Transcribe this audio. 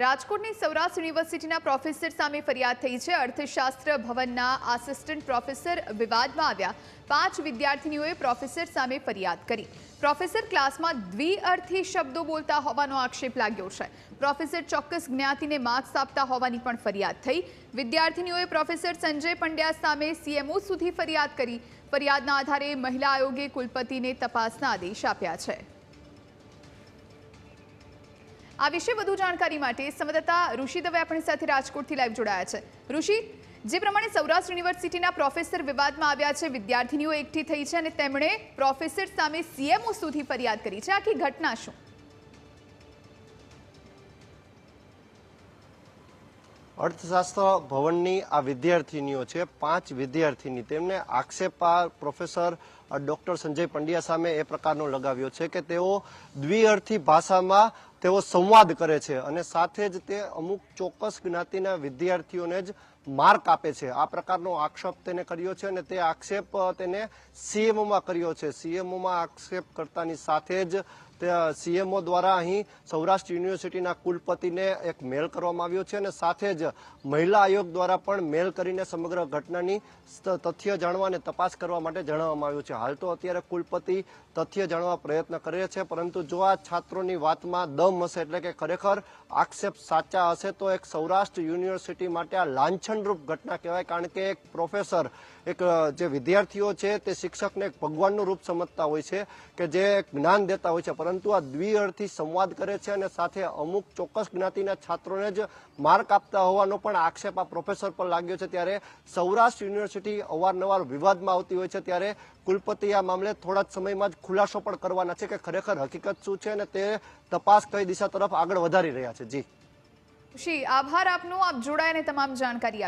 રાજકોટની સૌરાષ્ટ્ર યુનિવર્સિટીના પ્રોફેસર સામે ફરિયાદ થઈ છે। અર્થશાસ્ત્ર ભવનના આસિસ્ટન્ટ પ્રોફેસર વિવાદમાં આવ્યા। 5 વિદ્યાર્થીનીઓએ પ્રોફેસર સામે ફરિયાદ કરી। પ્રોફેસર ક્લાસમાં દ્વિઅર્થી શબ્દો બોલતા હોવાનો આક્ષેપ લાગ્યો છે। પ્રોફેસર ચોક્કસ જ્ઞાતિને માર્ક્સ આપતા હોવાની પણ ફરિયાદ થઈ। વિદ્યાર્થીનીઓએ પ્રોફેસર સંજય પંડ્યા સામે સીએમઓ સુધી ફરિયાદ કરી। ફરિયાદના આધારે મહિલા આયોગે કુલપતિને તપાસના આદેશ આપ્યા છે। આ વિશે વધુ જાણકારી માટે સંવાદદાતા ઋષિ દવે આપણી સાથે રાજકોટથી લાઈવ જોડાયા છે। ઋષિ, જે પ્રમાણે સૌરાષ્ટ્ર યુનિવર્સિટીના પ્રોફેસર વિવાદમાં આવ્યા છે, વિદ્યાર્થીનીઓ એકઠી થઈ છે અને તેમણે પ્રોફેસર સામે સીએમઓ સુધી ફરિયાદ કરી છે, આખી ઘટના શું? અર્થશાસ્ત્ર ભવનની આ વિદ્યાર્થીનીઓ છે, 5 વિદ્યાર્થીની, તેમને આક્ષેપ પ્રોફેસર ડોક્ટર સંજય પંડ્યા સામે એ પ્રકારનો લગાવ્યો છે કે તેઓ દ્વિઅર્થી ભાષામાં તેઓ સંવાદ કરે છે અને સાથે જ તે અમુક ચોક્કસ જ્ઞાતિના વિદ્યાર્થીઓને જ માર્ક આપે છે। આ પ્રકારનો આક્ષેપ તેને કર્યો છે અને તે આક્ષેપ તેને સીએમઓમાં કર્યો છે। સીએમઓમાં આક્ષેપ કરતાની સાથે જ સીએમઓ દ્વારા અહીં સૌરાષ્ટ્ર યુનિવર્સિટીના કુલપતિને એક મેલ કરવામાં આવ્યો છે અને સાથે જ મહિલા આયોગ દ્વારા પણ મેલ કરીને સમગ્ર ઘટનાની તથ્ય જાણવા અને તપાસ કરવા માટે જણાવવામાં આવ્યું છે। હાલ તો અત્યારે કુલપતિ તથ્ય જાણવા પ્રયત્ન કરે છે, પરંતુ જો આ છાત્રોની વાતમાં દમ હશે, એટલે કે ખરેખર આક્ષેપ સાચા હશે, તો એક સૌરાષ્ટ્ર યુનિવર્સિટી માટે આ લાંછનરૂપ ઘટના કહેવાય। કારણ કે એક પ્રોફેસર, એક જે વિદ્યાર્થીઓ છે તે શિક્ષકને એક ભગવાનનું રૂપ સમજતા હોય છે કે જે જ્ઞાન દેતા હોય છે, પરંતુ આ દ્વિઅર્થી સંવાદ કરે છે અને સાથે અમુક ચોક્કસ જ્ઞાતિના છાત્રોને જ માર્ક આપતા હોવાનો પણ આક્ષેપ આ પ્રોફેસર પર લાગ્યો છે। ત્યારે સૌરાષ્ટ્ર યુનિવર્સિટી અવારનવાર વિવાદમાં આવતી હોય છે, ત્યારે કુલપતિ આ મામલે થોડા જ સમયમાં જ ખુલાસો પણ કરવાના છે કે ખરેખર હકીકત શું છે અને તે તપાસ કઈ દિશા તરફ આગળ વધારી રહ્યા છે। જી ઋષિ, આભાર આપનો, આપ જોડાઈને તમામ જાણકારી આપી।